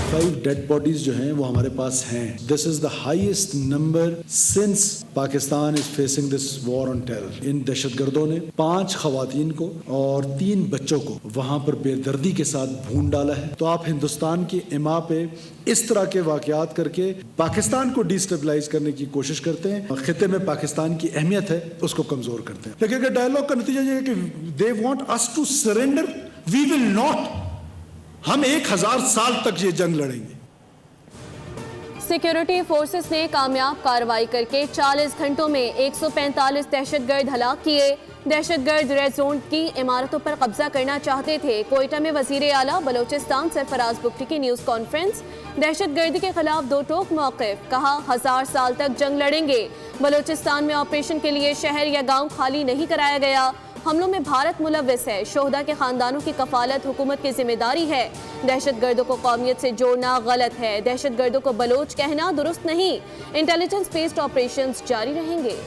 5 dead bodies जो हैं वो हमारे पास हैं। This is the highest number since Pakistan is facing this war on terror. इन दहशतगर्दों ने 5 खवातीन को और 3 बच्चों को वहां पर बेदर्दी के साथ भून डाला है। तो आप हिंदुस्तान की इमा पे इस तरह के वाकयात करके पाकिस्तान को डिस्टेबलाइज करने की कोशिश करते हैं, खिते में पाकिस्तान की अहमियत है उसको कमजोर करते हैं। लेकिन डायलॉग का नतीजा ये है कि they want us to surrender, we will not. हम 1000 साल तक ये जंग लड़ेंगे। सिक्योरिटी फोर्सेस ने कामयाब कार्रवाई करके 40 घंटों में 145 दहशतगर्द हलाक किए। दहशतगर्द रेड जोन की इमारतों पर कब्जा करना चाहते थे। कोयटा में वजीर आला बलोचिस्तान सरफराज बुगटी की न्यूज कॉन्फ्रेंस। दहशतगर्दी के खिलाफ दो टोक मौक़िफ़, कहा 1000 साल तक जंग लड़ेंगे। बलोचिस्तान में ऑपरेशन के लिए शहर या गांव खाली नहीं कराया गया। हमलों में भारत मुलव्विस है। शोहदा के खानदानों की कफालत हुकूमत की जिम्मेदारी है। दहशतगर्दों को कौमियत से जोड़ना गलत है। दहशतगर्दों को बलोच कहना दुरुस्त नहीं। इंटेलिजेंस बेस्ड ऑपरेशंस जारी रहेंगे।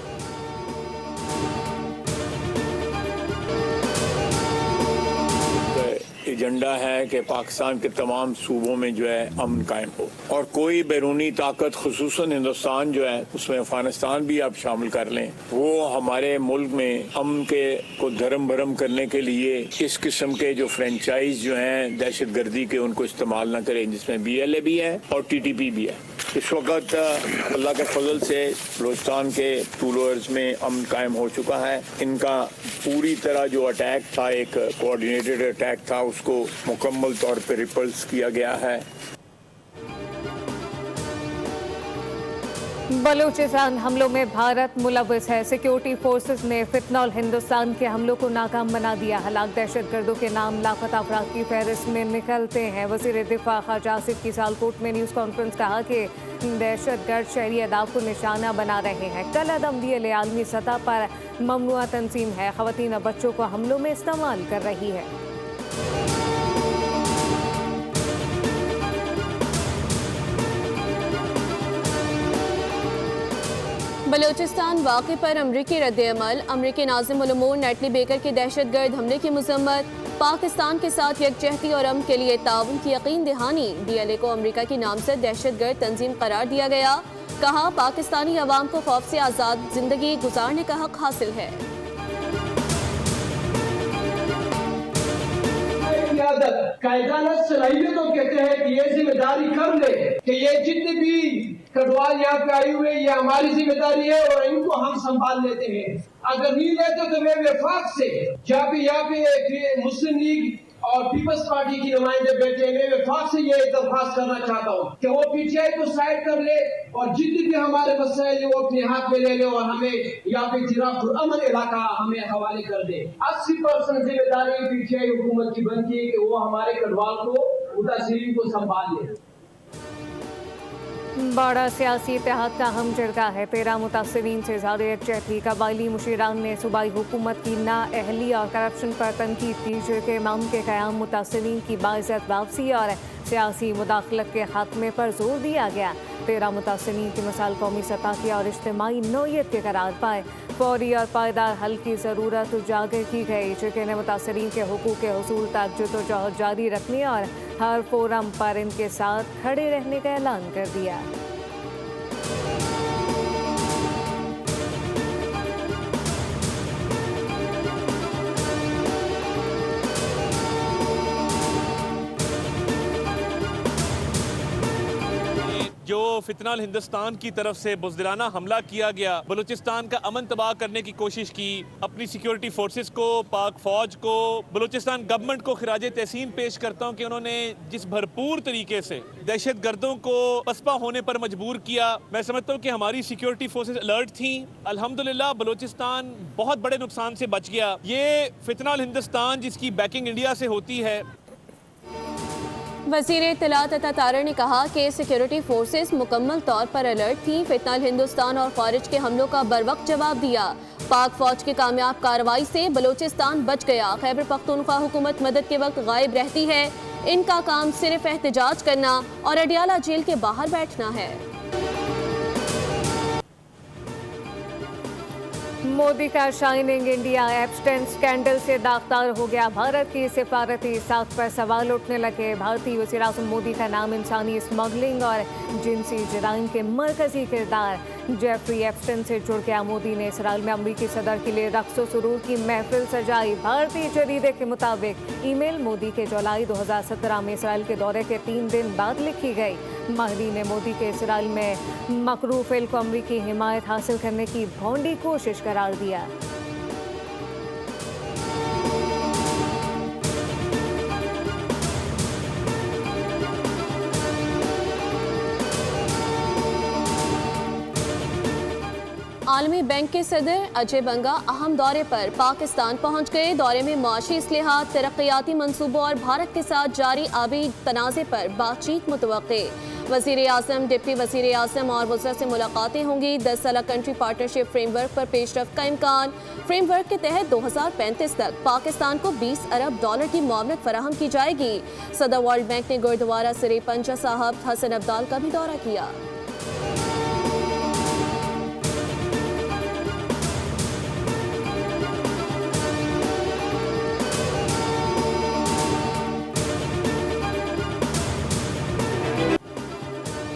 एजेंडा है कि पाकिस्तान के तमाम सूबों में जो है अमन कायम हो और कोई बैरूनी ताकत खुसूसन हिंदुस्तान जो है उसमें अफगानिस्तान भी आप शामिल कर लें, वो हमारे मुल्क में अमन के को धर्म भरम करने के लिए इस किस्म के जो फ्रेंचाइज जो हैं दहशत गर्दी के उनको इस्तेमाल न करें, जिसमें BLA भी है और TTP भी है। इस वक्त अल्लाह के फजल से बलोचिस्तान के टूलोर्स में अमन कायम हो चुका है। इनका पूरी तरह जो अटैक था, एक कोऑर्डिनेटेड अटैक था, उसको मुकम्मल तौर पर रिपल्स किया गया है। बलूचिस्तान हमलों में भारत मुलव्विस है। सिक्योरिटी फोर्सेस ने फितनॉल हिंदुस्तान के हमलों को नाकाम बना दिया। हलाक दहशतगर्दों के नाम लापता अफराद की फहरिस्त में निकलते हैं। वज़ीर दिफा ख्वाजा आसिफ की सियालकोट में न्यूज़ कॉन्फ्रेंस कहा कि दहशतगर्द शहरी अदाब को निशाना बना रहे हैं। कल अदम DLA आलमी सतह पर ममनुआ तंजीम है। ख़वातीन और बच्चों को हमलों में इस्तेमाल कर रही है। बलोचिस्तान वाक़े पर अमरीकी रद्द-ए-अमल। अमरीकी नाज़िम उल उमूर नेटली बेकर के दहशतगर्द हमले की मज़म्मत। पाकिस्तान के साथ यकजहती और अमन के लिए ताउन की यकीन दहानी। DLA को अमरीका की नामज़द दहशतगर्द तंजीम करार दिया गया। कहा पाकिस्तानी अवाम को खौफ से आज़ाद जिंदगी गुजारने का हक हासिल है। कायदाना सलाहियतों कहते हैं कि ये जिम्मेदारी कर ले कि ये जितने भी कटवाल यहाँ पे आए हुए ये हमारी जिम्मेदारी है और इनको हम संभाल लेते हैं। अगर नहीं लेते तो मैं वफाक से यहाँ पे मुस्लिम लीग और पीपल्स पार्टी की नुमाइंदे बैठे हैं, मैं वफाक से ये दरख्वास्त करना चाहता हूँ कि वो PTI को साइड कर ले और जितने भी हमारे मसाइल वो अपने हाथ में ले ले और हमें यहाँ पे जिराफुल-अमन इलाका हमें हवाले कर दे। 80% जिम्मेदारी PTI हुकूमत की बनती है कि वो हमारे गढ़वाल को मुतासिरीन को संभाल ले। बड़ा सियासी इत्तेहाद का अहम झटका है। 13 मुतासिरीन से ज़्यादा यकजहती। कबायली मुशीरान ने सूबाई हुकूमत की नाअहली और करप्शन पर तनकीद की। जुर्के इमाम के क़याम, मुतासिरीन की बाइज़्ज़त वापसी और सियासी मुदाखलत के खात्मे पर जोर दिया गया। 13 मुतासिरीन की मिसाल कौमी सतह की और इज्तिमाई नौयत के करार पाए। फौरी और पायदार हल की ज़रूरत उजागर की गई। जुर्के ने मुतासिरीन के हुकूक के हुसूल तक जद्दोजहद जारी रखने और हर फोरम पर इनके साथ खड़े रहने का ऐलान कर दिया। जो फितनाल हिंदुस्तान की तरफ से बुज़दिलाना हमला किया गया, बलूचिस्तान का अमन तबाह करने की कोशिश की, अपनी सिक्योरिटी फोर्सेस को, पाक फौज को, बलूचिस्तान गवर्नमेंट को खिराजे तहसीन पेश करता हूँ कि उन्होंने जिस भरपूर तरीके से दहशत गर्दों को पसपा होने पर मजबूर किया। मैं समझता हूँ कि हमारी सिक्योरिटी फोर्सेस अलर्ट थी। अल्हम्दुलिल्लाह बलूचिस्तान बहुत बड़े नुकसान से बच गया। ये फितनाल हिंदुस्तान जिसकी बैकिंग इंडिया से होती है। वज़ीर इत्तलात अता तारर ने कहा कि सिक्योरिटी फोर्सेस मुकम्मल तौर पर अलर्ट थी। फितनाल हिंदुस्तान और खारिज के हमलों का बरवक्त जवाब दिया। पाक फौज की कामयाब कार्रवाई से बलूचिस्तान बच गया। खैबर पख्तूनख्वा हुकूमत मदद के वक्त गायब रहती है। इनका काम सिर्फ एहतजाज करना और अडियाला जेल के बाहर बैठना है। मोदी का शाइनिंग इंडिया एप्स्टेन स्कैंडल से दागदार हो गया भारत की सिफारती साख पर सवाल उठने लगे। भारतीय वज़ीर आज़म मोदी का नाम इंसानी स्मगलिंग और जिनसी जराइम के मरकजी किरदार जेफरी एप्स्टेन से जुड़ गया। मोदी ने इसराइल में अमरीकी सदर के लिए रक्स सुरूर की महफिल सजाई। भारतीय जरीदे के मुताबिक ईमेल मोदी के जुलाई 2017 में इसराइल के दौरे के 3 दिन बाद लिखी गई। महदी ने मोदी के इसराइल में मकरू फेल को अमरीकी हिमायत हासिल करने की भौंडी कोशिश करार दिया। आलमी बैंक के सदर अजय बंगा अहम दौरे पर पाकिस्तान पहुंच गए। दौरे में माशी इस्लाहात, तरक्याती मंसूबों और भारत के साथ जारी आबी तनाज़े पर बातचीत मुतवक्के। वज़ीर आज़म, डिप्टी वज़ीर आज़म और वज़रा से मुलाकातें होंगी। 10 साला कंट्री पार्टनरशिप फ्रेमवर्क पर पेशरफ का इम्कान। फ्रेमवर्क के तहत 2035 तक पाकिस्तान को $20 अरब की मुआवनत फराहम की जाएगी। सदर वर्ल्ड बैंक ने गुरुद्वारा सिरे पंजा साहब हसन अब्दाल का भी दौरा किया।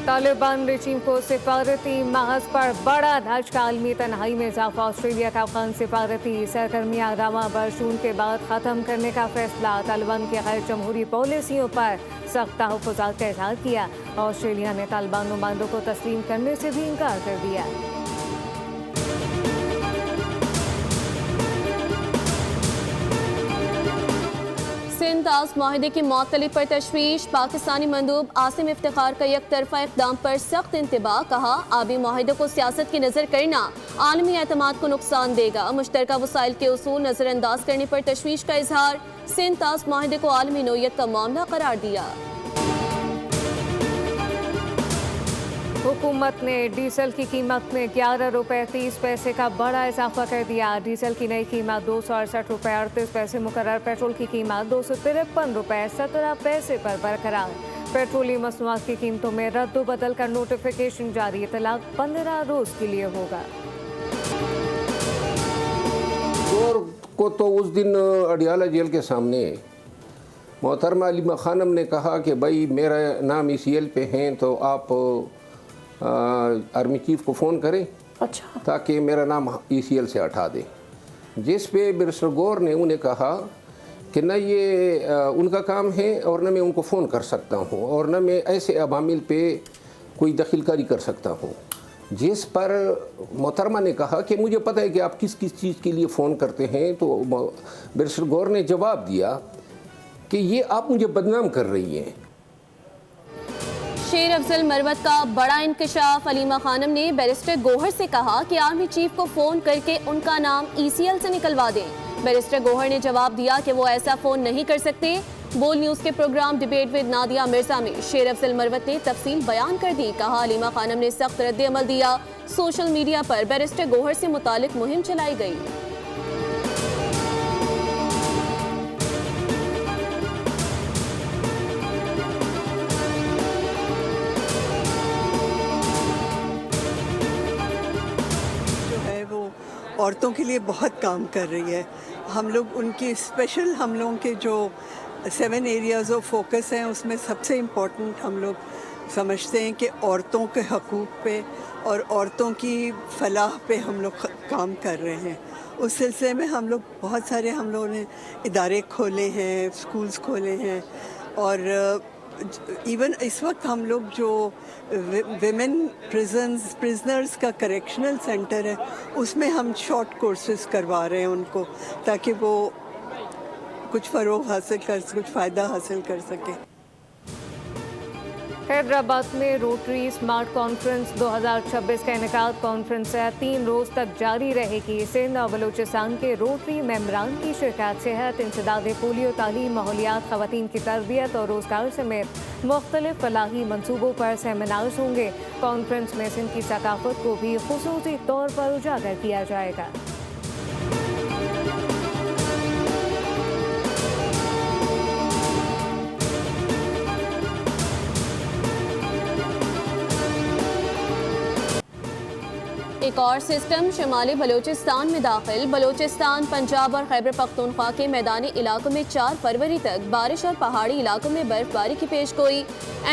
तालिबान रजीम को सिफारती महज पर बड़ा धचका। आलमी तन्हाई में इजाफा। ऑस्ट्रेलिया का अफगान सिफारती सरगर्मियां रवा बरसून के बाद ख़त्म करने का फैसला। तालिबान की गैर जमहूरी पॉलिसियों पर सख्त तहफ़्फ़ुज़ात का इज़हार किया। ऑस्ट्रेलिया ने तालिबान नुमाइंदों को तस्लीम करने से भी इनकार कर दिया। सिंध-तास माहिदे की मअतली पर तशवीश। पाकिस्तानी मंदूब आसिम इफ्तिखार का एक तरफा इक़दाम पर सख्त इंतबाह। कहा, आबी माहिदे को सियासत की नज़र करना आलमी एतमाद को नुकसान देगा। मुश्तरका वसाइल के उसूल नज़रअंदाज करने पर तशवीश का इजहार। सिंध-तास माहिदे को आलमी नौयत का मामला करार दिया। हुकूमत ने डीजल की कीमत में 11 रुपये 30 पैसे का बड़ा इजाफा कर दिया। डीजल की नई कीमत 268 रुपये 38 पैसे मुकर्रर। पेट्रोल की कीमत 253 रुपये 17 पैसे पर बरकरार। पेट्रोलियम मसनूआत की कीमतों में रद्द बदल का नोटिफिकेशन जारी। इतलाक 15 रोज के लिए होगा। को तो उस दिन अडियाला जेल के सामने मोहतरमा अलीमा खानम ने कहा कि भाई मेरा नाम ECL पे हैं तो आप आर्मी चीफ को फ़ोन करें, अच्छा, ताकि मेरा नाम ECL से हटा दें। जिस पे बैरिस्टर गौर ने उन्हें कहा कि न ये उनका काम है और न मैं उनको फ़ोन कर सकता हूँ और न मैं ऐसे अवामिल पे कोई दखलकारी कर सकता हूँ। जिस पर मोहतरमा ने कहा कि मुझे पता है कि आप किस किस चीज़ के लिए फ़ोन करते हैं। तो बैरिस्टर गौर ने जवाब दिया कि ये आप मुझे बदनाम कर रही हैं। शेर अफजल मरवत का बड़ा इंकशाफ। अलीमा खानम ने बैरिस्टर गोहर से कहा कि आर्मी चीफ को फ़ोन करके उनका नाम ECL से निकलवा दें। बैरिस्टर गोहर ने जवाब दिया कि वो ऐसा फ़ोन नहीं कर सकते। बोल न्यूज़ के programme debate with Nadia Mirza में शेर अफजल मरवत ने तफसील बयान कर दी। कहा, अलीमा खानम ने सख्त रद्द अमल दिया। सोशल मीडिया पर बैरिस्टर गोहर से मुतालिक मुहिम चलाई गई। औरतों के लिए बहुत काम कर रही है। हम लोग उनकी स्पेशल हम लोगों के जो 7 एरियाज़ ऑफ फोकस हैं उसमें सबसे इम्पोर्टेंट हम लोग समझते हैं कि औरतों के हकूक़ पे और औरतों की फलाह पे हम लोग काम कर रहे हैं। उस सिलसिले में हम लोग बहुत सारे हम लोगों ने इदारे खोले हैं, स्कूल्स खोले हैं और इवन इस वक्त हम लोग जो विमेन प्रिजनर्स का करेक्शनल सेंटर है उसमें हम शॉर्ट कोर्सेज करवा रहे हैं उनको, ताकि वो कुछ फ़रोग़ हासिल कर, कुछ फ़ायदा हासिल कर सकें। हैदराबाद में रोटरी स्मार्ट कॉन्फ्रेंस 2026 का इनेकाद। कॉन्फ्रेंस 3 रोज़ तक जारी रहेगी। सिंध और बलूचिस्तान के रोटरी मेम्बरान की शिरकत। सेहत, इंसदाद पोलियो, तालीम, माहौलियात, ख़वातीन की तरबियत और रोज़गार समेत मुख्तलिफ फलाही मनसूबों पर सेमिनार्स होंगे। कॉन्फ्रेंस में सिंध की सकाफ़त को भी खुसूसी तौर पर उजागर किया जाएगा। एक और सिस्टम शुमाली बलूचिस्तान में दाखिल। बलूचिस्तान, पंजाब और खैबर पख्तूनख्वा के मैदानी इलाकों में 4 फरवरी तक बारिश और पहाड़ी इलाकों में बर्फबारी की पेशगोई।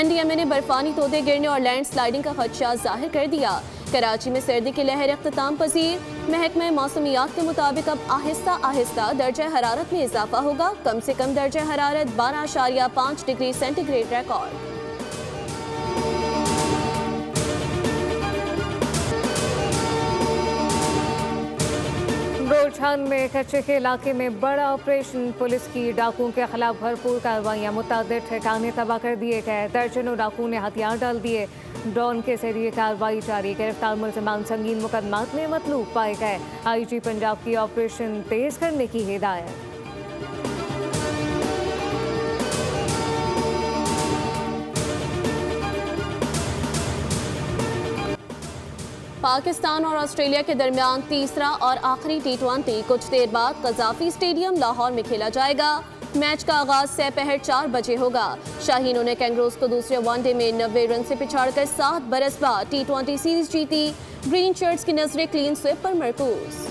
NDMA ने बर्फानी तोदे गिरने और लैंड स्लाइडिंग का खदशा जाहिर कर दिया। कराची में सर्दी की लहर इख्तिताम पजीर। महकमा मौसमियात के मुताबिक अब आहिस्ता आहिस्ता दर्जा हरारत में इजाफा होगा। कम से कम दर्जा हरारत 12.5 डिग्री सेंटीग्रेड रिकॉर्ड। गोलछान में कच्चे के इलाके में बड़ा ऑपरेशन। पुलिस की डाकुओं के खिलाफ भरपूर कार्रवाइयाँ। मुतादिद ठिकाने तबाह कर दिए गए। दर्जनों डाकुओं ने हथियार डाल दिए। ड्रोन के जरिए कार्रवाई जारी। गिरफ्तार मुल्जिमान संगीन मुकदमात में मतलूब पाए गए। IG पंजाब की ऑपरेशन तेज करने की हिदायत। पाकिस्तान और ऑस्ट्रेलिया के दरमियान तीसरा और आखिरी T20 कुछ देर बाद कज़ाफी स्टेडियम लाहौर में खेला जाएगा। मैच का आगाज दोपहर 4 बजे होगा। शाहीनों ने कैंगरूज को दूसरे वनडे में 90 रन से पिछाड़कर 7 बरस बाद T20 सीरीज जीती। ग्रीन शर्ट्स की नजरें क्लीन स्वीप पर मरकूज।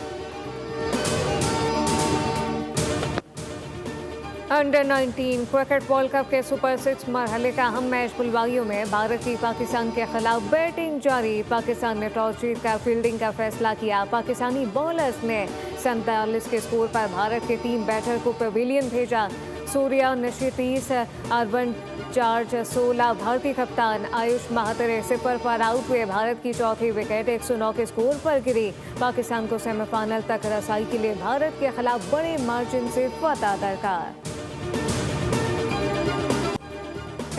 अंडर 19 क्रिकेट वर्ल्ड कप के सुपर 6 मरहले का अहम मैच बुलवाइयों में भारत की पाकिस्तान के खिलाफ बैटिंग जारी। पाकिस्तान ने टॉस जीतकर फील्डिंग का फैसला किया। पाकिस्तानी बॉलर्स ने 47 के स्कोर पर भारत के 3 बैटर को पवेलियन भेजा। Surya 29, urban charge 16। भारतीय कप्तान आयुष महात्रे 0 पर आउट हुए। भारत की चौथी विकेट 109 के स्कोर पर गिरी। पाकिस्तान को सेमीफाइनल तक रसाई के लिए भारत के खिलाफ बड़े मार्जिन से फतह दरकार।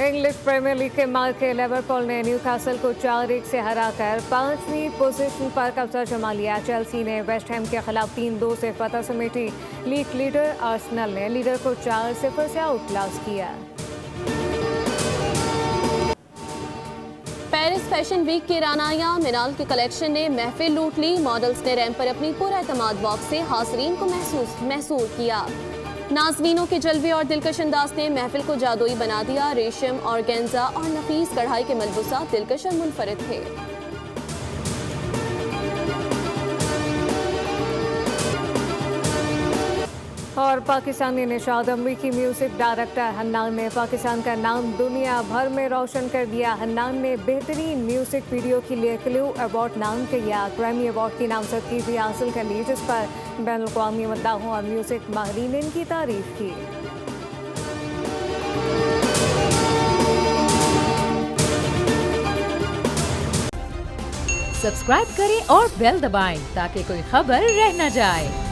इंग्लिश प्रीमियर लीग के मार्च के लिवरपूल ने न्यूकासल को 4-1 से हराकर 5वीं पोजीशन पर कब्जा जमा लिया। चेल्सी ने वेस्ट हैम के खिलाफ 3-2 से फतह समेटी। लीग लीडर आर्सेनल ने लीडर को 4-0 से आउटक्लास किया। पेरिस फैशन वीक के रानाया मिनाल की कलेक्शन ने महफिल लूट ली। मॉडल्स ने रैंप पर अपनी पूरा एतमाद वॉक से हाज़रीन को महसूस किया। नाज़रीनों के जलवे और दिलकश अंदाज ने महफिल को जादुई बना दिया। रेशम, ऑर्गेन्जा और नफीस कढ़ाई के मलबूसात दिलकश और मुनफरिद थे। और पाकिस्तानी निशाद अमरीकी म्यूजिक डायरेक्टर हन्नान ने पाकिस्तान का नाम दुनिया भर में रोशन कर दिया। हन्नान ने बेहतरीन म्यूजिक वीडियो के लिए क्लू अवार्ड नाम किया। ग्रैमी अवार्ड की नामजदगी भी हासिल कर ली, जिस पर बैनुल-अक़वामी मद्दाहों और म्यूजिक माहिरीन ने इनकी तारीफ की। सब्सक्राइब करें और बेल दबाएं ताकि कोई खबर रह न जाए।